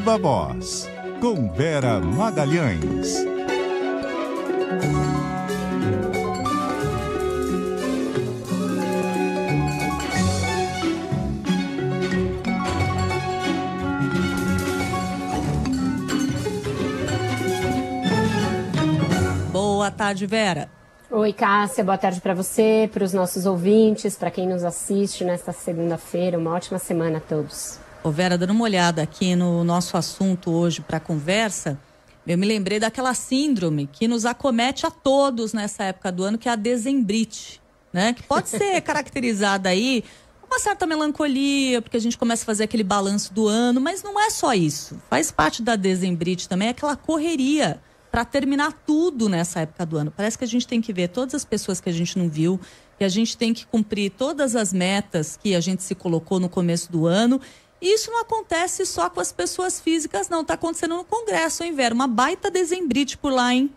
Viva Voz, com Vera Magalhães. Boa tarde, Vera. Oi, Cássia, boa tarde para você, para os nossos ouvintes, para quem nos assiste nesta segunda-feira. Uma ótima semana a todos. Ô Vera, dando uma olhada aqui no nosso assunto hoje para a conversa, eu me lembrei daquela síndrome que nos acomete a todos nessa época do ano, que é a dezembrite, né? Que pode ser caracterizada aí uma certa melancolia, porque a gente começa a fazer aquele balanço do ano, mas não é só isso. Faz parte da dezembrite também aquela correria para terminar tudo nessa época do ano. Parece que a gente tem que ver todas as pessoas que a gente não viu, que a gente tem que cumprir todas as metas que a gente se colocou no começo do ano. E isso não acontece só com as pessoas físicas, não. Está acontecendo no Congresso, hein, Vera? Uma baita dezembrite por lá, hein?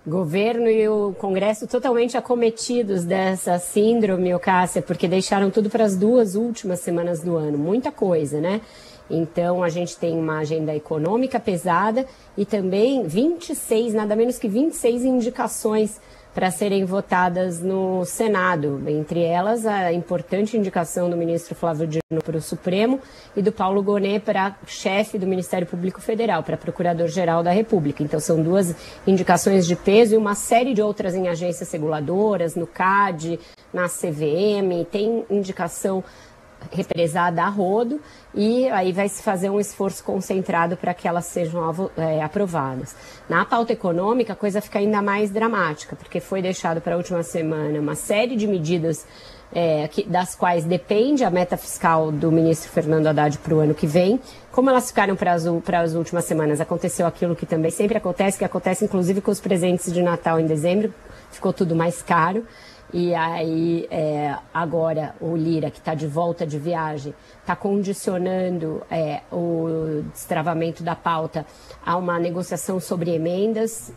Governo e o Congresso totalmente acometidos dessa síndrome, Cássia, porque deixaram tudo para as 2 últimas semanas do ano. Muita coisa, né? Então, a gente tem uma agenda econômica pesada e também 26, nada menos que 26 indicações para serem votadas no Senado. Entre elas, a importante indicação do ministro Flávio Dino para o Supremo e do Paulo Gonet para chefe do Ministério Público Federal, para Procurador-Geral da República. Então, são 2 indicações de peso e uma série de outras em agências reguladoras, no CAD, na CVM, tem indicação represada a rodo, e aí vai se fazer um esforço concentrado para que elas sejam aprovadas. Na pauta econômica, a coisa fica ainda mais dramática, porque foi deixado para a última semana uma série de medidas das quais depende a meta fiscal do ministro Fernando Haddad para o ano que vem. Como elas ficaram para as últimas semanas, aconteceu aquilo que também sempre acontece, que acontece inclusive com os presentes de Natal em dezembro, ficou tudo mais caro. E aí, agora, o Lira, que está de volta de viagem, está condicionando o destravamento da pauta a uma negociação sobre emendas,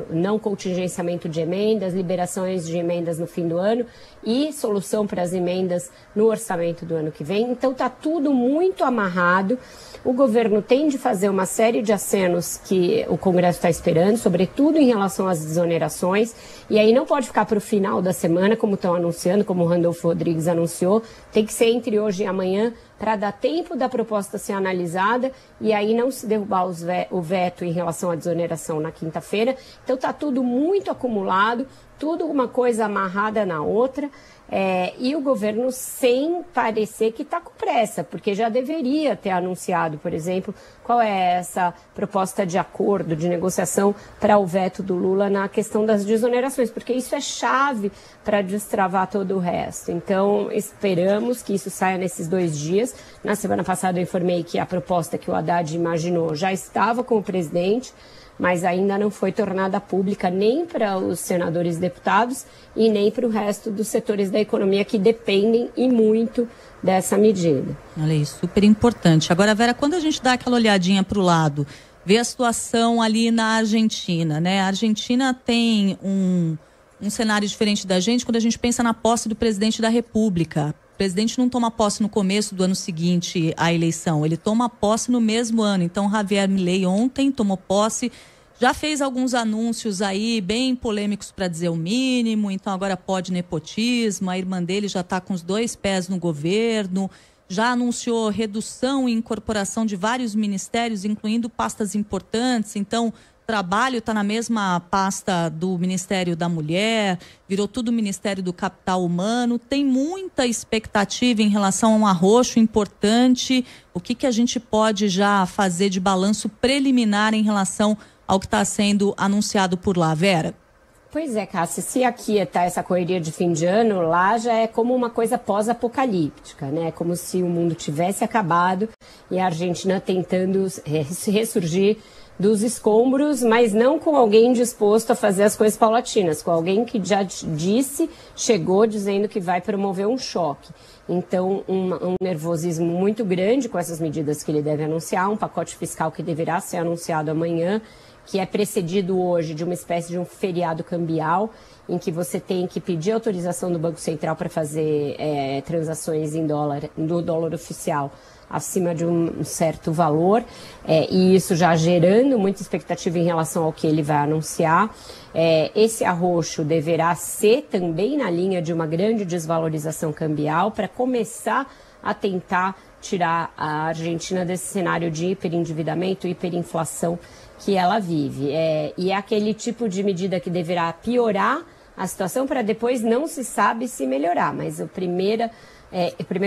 não contingenciamento de emendas, liberações de emendas no fim do ano e solução para as emendas no orçamento do ano que vem. Então, está tudo muito amarrado. O governo tem de fazer uma série de acenos que o Congresso está esperando, sobretudo em relação às desonerações, e aí não pode ficar para o final da semana, como estão anunciando, como o Randolfo Rodrigues anunciou, tem que ser entre hoje e amanhã, para dar tempo da proposta ser analisada e aí não se derrubar o veto em relação à desoneração na quinta-feira. Então está tudo muito acumulado, tudo uma coisa amarrada na outra, e o governo sem parecer que está com pressa, porque já deveria ter anunciado, por exemplo, qual é essa proposta de acordo, de negociação para o veto do Lula na questão das desonerações, porque isso é chave para destravar todo o resto. Então, esperamos que isso saia nesses 2 dias. Na semana passada eu informei que a proposta que o Haddad imaginou já estava com o presidente, mas ainda não foi tornada pública nem para os senadores e deputados e nem para o resto dos setores da economia que dependem e muito dessa medida. Olha aí, super importante. Agora, Vera, quando a gente dá aquela olhadinha para o lado, vê a situação ali na Argentina, né? A Argentina tem um cenário diferente da gente quando a gente pensa na posse do presidente da República. O presidente não toma posse no começo do ano seguinte à eleição, ele toma posse no mesmo ano. Então, Javier Milei ontem tomou posse, já fez alguns anúncios aí bem polêmicos para dizer o mínimo, então agora pode nepotismo, a irmã dele já está com os 2 pés no governo, já anunciou redução e incorporação de vários ministérios, incluindo pastas importantes, então trabalho está na mesma pasta do Ministério da Mulher, virou tudo Ministério do Capital Humano, tem muita expectativa em relação a um arroxo importante. O que a gente pode já fazer de balanço preliminar em relação ao que está sendo anunciado por lá, Vera? Pois é, Cássia, se aqui está essa correria de fim de ano, lá já é como uma coisa pós-apocalíptica, né? É como se o mundo tivesse acabado e a Argentina tentando ressurgir dos escombros, mas não com alguém disposto a fazer as coisas paulatinas, com alguém que já chegou dizendo que vai promover um choque. Então, um nervosismo muito grande com essas medidas que ele deve anunciar, um pacote fiscal que deverá ser anunciado amanhã, que é precedido hoje de uma espécie de um feriado cambial. em que você tem que pedir autorização do Banco Central para fazer transações em dólar, do dólar oficial, acima de um certo valor, e isso já gerando muita expectativa em relação ao que ele vai anunciar. Esse arroxo deverá ser também na linha de uma grande desvalorização cambial para começar a tentar tirar a Argentina desse cenário de hiperendividamento, hiperinflação que ela vive. E é aquele tipo de medida que deverá piorar a situação para depois não se sabe se melhorar, mas o primeiro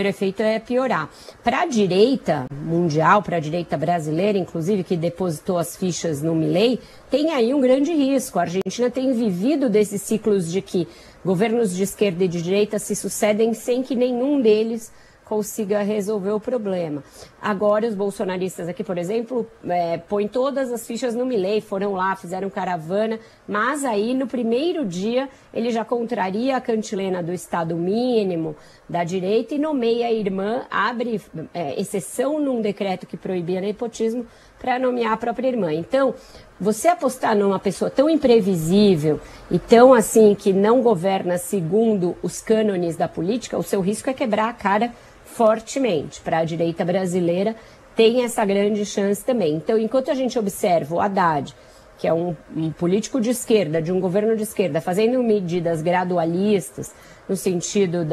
efeito é piorar. Para a direita mundial, para a direita brasileira, inclusive, que depositou as fichas no Milei, tem aí um grande risco. A Argentina tem vivido desses ciclos de que governos de esquerda e de direita se sucedem sem que nenhum deles consiga resolver o problema. Agora, os bolsonaristas aqui, por exemplo, põem todas as fichas no Milei, foram lá, fizeram caravana, mas aí, no primeiro dia, ele já contraria a cantilena do Estado mínimo da direita e nomeia a irmã, abre exceção num decreto que proibia nepotismo para nomear a própria irmã. Então, você apostar numa pessoa tão imprevisível e tão assim que não governa segundo os cânones da política, o seu risco é quebrar a cara fortemente. Para a direita brasileira tem essa grande chance também. Então, enquanto a gente observa o Haddad, que é um político de esquerda, de um governo de esquerda, fazendo medidas gradualistas no sentido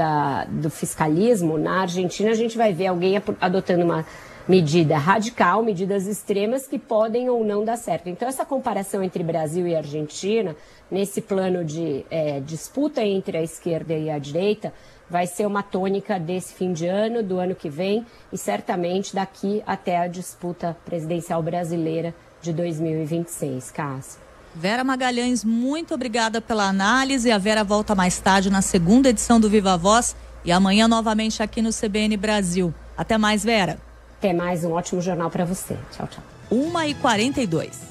do fiscalismo, na Argentina a gente vai ver alguém adotando uma medida radical, medidas extremas que podem ou não dar certo. Então, essa comparação entre Brasil e Argentina, nesse plano de disputa entre a esquerda e a direita, vai ser uma tônica desse fim de ano, do ano que vem e certamente daqui até a disputa presidencial brasileira de 2026, Cássia. Vera Magalhães, muito obrigada pela análise. A Vera volta mais tarde na segunda edição do Viva Voz e amanhã novamente aqui no CBN Brasil. Até mais, Vera. Até mais, um ótimo jornal para você. Tchau, tchau. 1h42.